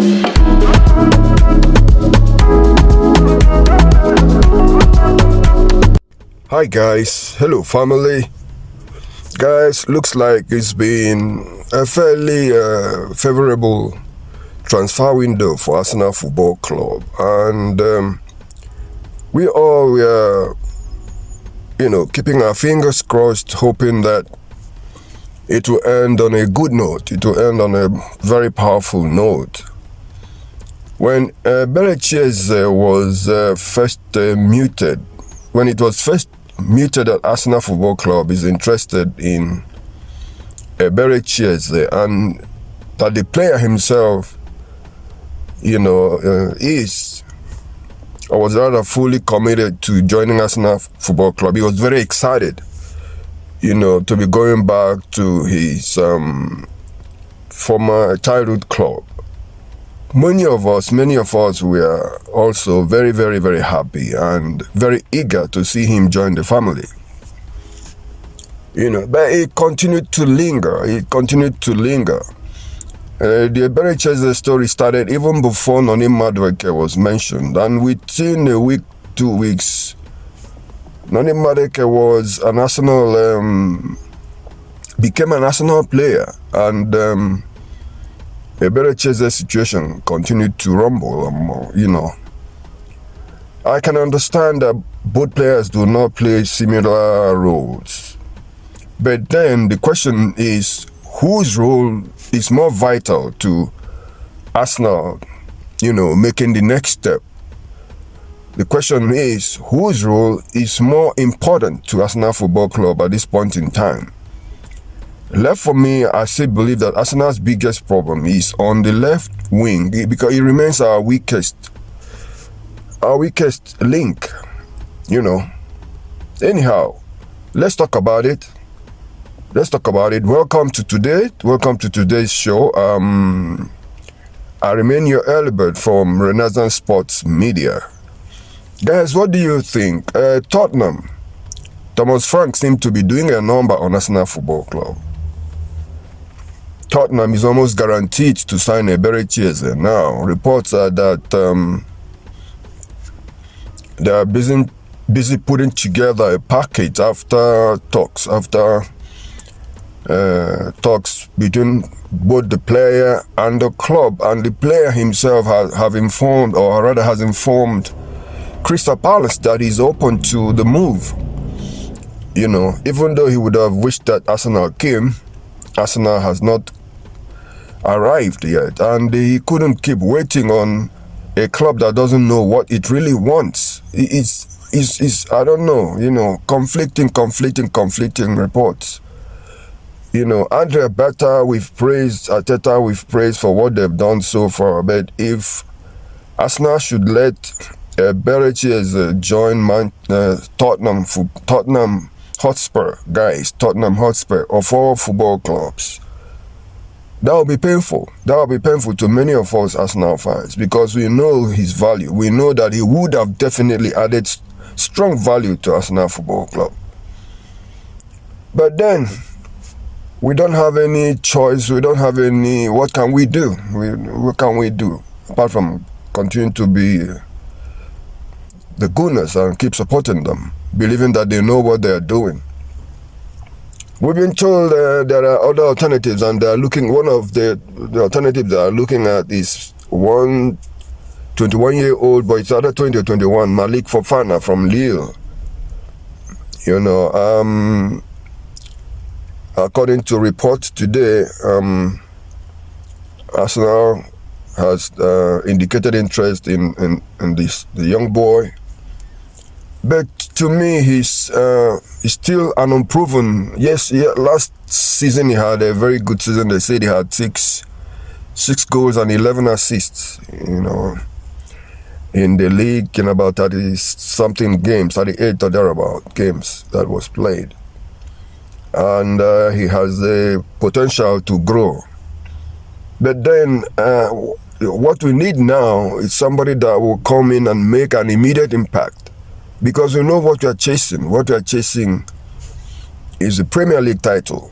Hi guys, hello family. Guys, looks like it's been a fairly favorable transfer window for Arsenal Football Club, and we all were, keeping our fingers crossed, hoping that it will end on a good note. It will end on a very powerful note. When Eberechi Eze was first muted, when it was first muted that Arsenal Football Club is interested in Eberechi Eze, and that the player himself, is, or was rather fully committed to joining Arsenal Football Club. He was very excited, to be going back to his former childhood club. Many of us were also very, very, very happy and very eager to see him join the family. But it continued to linger. The Eberechi Eze story started even before Noni Madueke was mentioned, and within a week, 2 weeks, Noni Madueke was an Arsenal, became an Arsenal player, and Eberechi Eze's situation continued to rumble. I can understand that both players do not play similar roles, but then the question is, whose role is more vital to Arsenal, making the next step? The question is, whose role is more important to Arsenal Football Club at this point in time? Left for me, I still believe that Arsenal's biggest problem is on the left wing, because it remains our weakest link, Anyhow, let's talk about it. Welcome to today's show. I remain your early bird from Renaissance Sports Media. Guys, what do you think? Tottenham, Thomas Frank seemed to be doing a number on Arsenal Football Club. Tottenham is almost guaranteed to sign Eberechi Eze now. Reports are that they are busy putting together a package after talks between both the player and the club, and the player himself has informed Crystal Palace that he's open to the move. Even though he would have wished that Arsenal came, Arsenal has not arrived yet, and he couldn't keep waiting on a club that doesn't know what it really wants. It's I don't know, conflicting reports. Andrea Beta, we've praised, Arteta, we've praised for what they've done so far, but if Arsenal should let Eberechi Eze join Tottenham Hotspur, guys, Tottenham Hotspur, of all football clubs, that will be painful. That will be painful to many of us Arsenal fans, because we know his value. We know that he would have definitely added strong value to Arsenal Football Club. But then, we don't have any choice. We don't have any. What can we do? What can we do apart from continue to be the Gunners and keep supporting them, believing that they know what they are doing? We've been told there are other alternatives, and they are looking. One of the alternatives they are looking at is 21-year-old, but it's either 20 or 21, Malik Fofana from Lille. According to reports today, Arsenal has indicated interest in the young boy. But to me, he's still an unproven. Yes, last season he had a very good season. They said he had six goals and 11 assists, in the league, in about 30-something games, 38 or thereabout games that was played. And he has the potential to grow. But then what we need now is somebody that will come in and make an immediate impact. Because we know what we are chasing. What we are chasing is the Premier League title.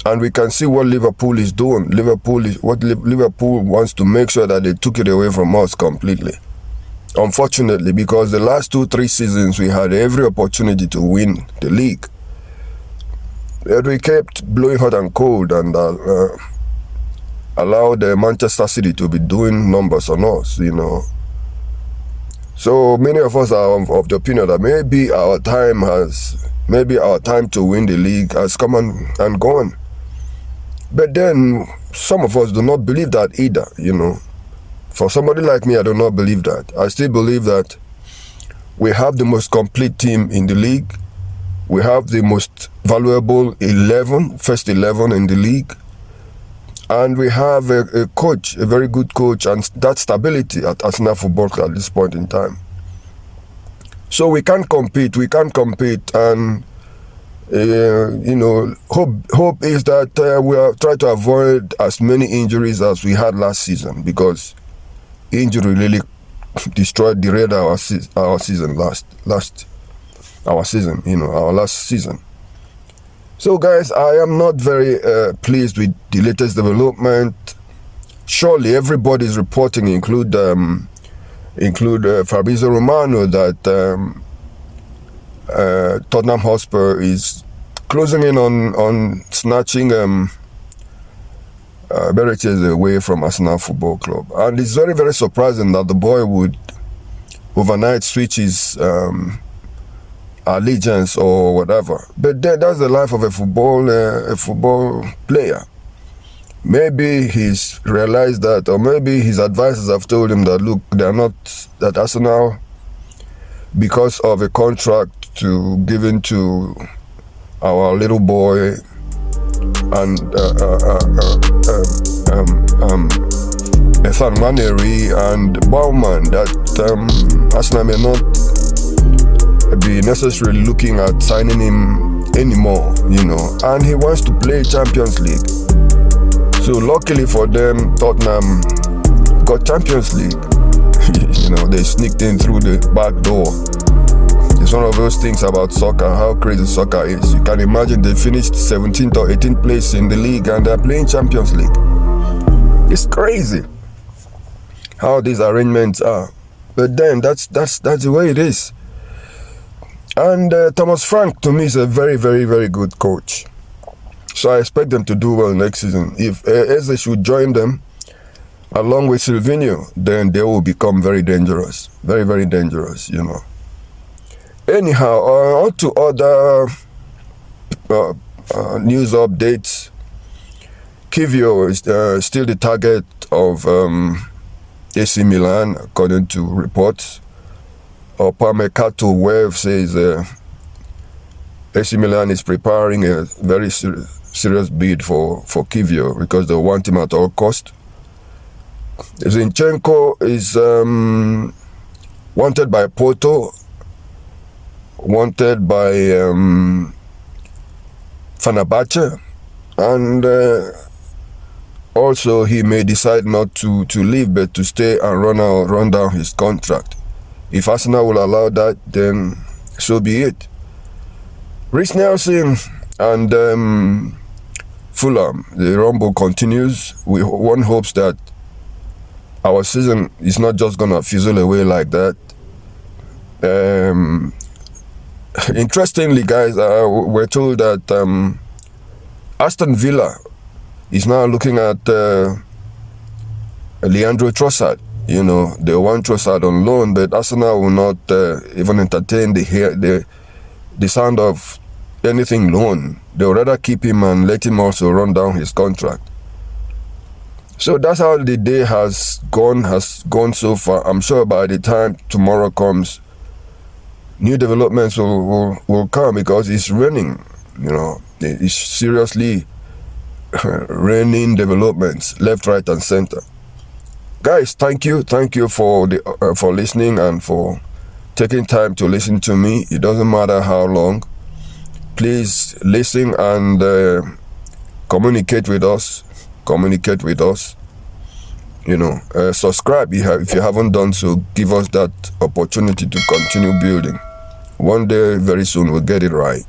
And we can see what Liverpool is doing. Liverpool wants to make sure that they took it away from us completely. Unfortunately, because the last 2-3 seasons we had every opportunity to win the league. But we kept blowing hot and cold and allowed Manchester City to be doing numbers on us, you know. So many of us are of the opinion that maybe our time to win the league has come and gone. But then some of us do not believe that either, you know. For somebody like me, I do not believe that. I still believe that we have the most complete team in the league. We have the most valuable first 11 in the league. And we have a coach, a very good coach, and that stability at Arsenal Football Club at this point in time. So we can compete, and you know, hope is that we are trying to avoid as many injuries as we had last season, because injury really derailed our season last season. So guys, I am not very pleased with the latest development. Surely everybody is reporting, include Fabrizio Romano, that Tottenham Hotspur is closing in on snatching Eberechi Eze away from Arsenal Football Club. And it's very, very surprising that the boy would overnight switch his allegiance or whatever. But that's the life of a football player. Maybe he's realized that, or maybe his advisors have told him that, look, they're not that Arsenal, because of a contract given to our little boy and Ethan Nwaneri and Bauman, that Arsenal may not be necessarily looking at signing him anymore, you know, and he wants to play Champions League. So luckily for them, Tottenham got Champions League. You know, they sneaked in through the back door. It's one of those things about soccer, how crazy soccer is. You can imagine they finished 17th or 18th place in the league and they're playing Champions League. It's crazy how these arrangements are. But then that's the way it is. And Thomas Frank, to me, is a very, very, very good coach. So I expect them to do well next season. If Eze should join them, along with Silvinho, then they will become very dangerous. Very, very dangerous, you know. Anyhow, on to other news updates. Kivio is still the target of AC Milan, according to reports. Upamecano Wave says AC Milan is preparing a very serious bid for Kivio because they want him at all cost. Zinchenko is wanted by Porto, wanted by Fenerbahce, and also he may decide not to leave but to stay and run down his contract. If Arsenal will allow that, then so be it. Reece Nelson and Fulham, the rumble continues. One hopes that our season is not just going to fizzle away like that. Interestingly, guys, we're told that Aston Villa is now looking at Leandro Trosaard. You know, they want Trosaard on loan, but Arsenal will not even entertain the sound of anything loan. They'll rather keep him and let him also run down his contract. So that's how the day has gone so far. I'm sure by the time tomorrow comes, new developments will come, because it's raining. You know, it's seriously raining developments left, right, and center. Guys, thank you for listening and for taking time to listen to me. It doesn't matter how long. Please listen and communicate with us. You know, subscribe if you haven't done so. Give us that opportunity to continue building. One day, very soon, we'll get it right.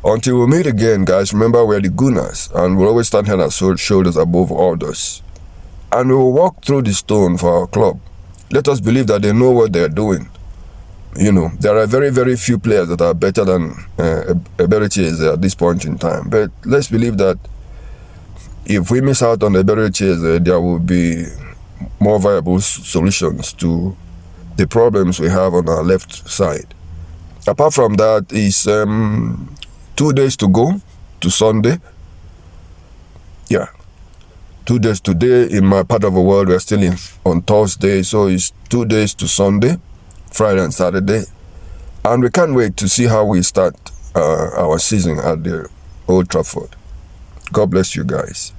Until we meet again, guys, remember we're the Gunners, and we'll always stand head and shoulders above others. And we will walk through the stone for our club. Let us believe that they know what they're doing. You know, there are very, very few players that are better than Eberechi Eze at this point in time. But let's believe that if we miss out on Eberechi Eze, there will be more viable solutions to the problems we have on our left side. Apart from that, it's 2 days to go to Sunday. Yeah. 2 days today. In my part of the world, we're still on Thursday, so it's 2 days to Sunday, Friday and Saturday. And we can't wait to see how we start our season at the Old Trafford. God bless you guys.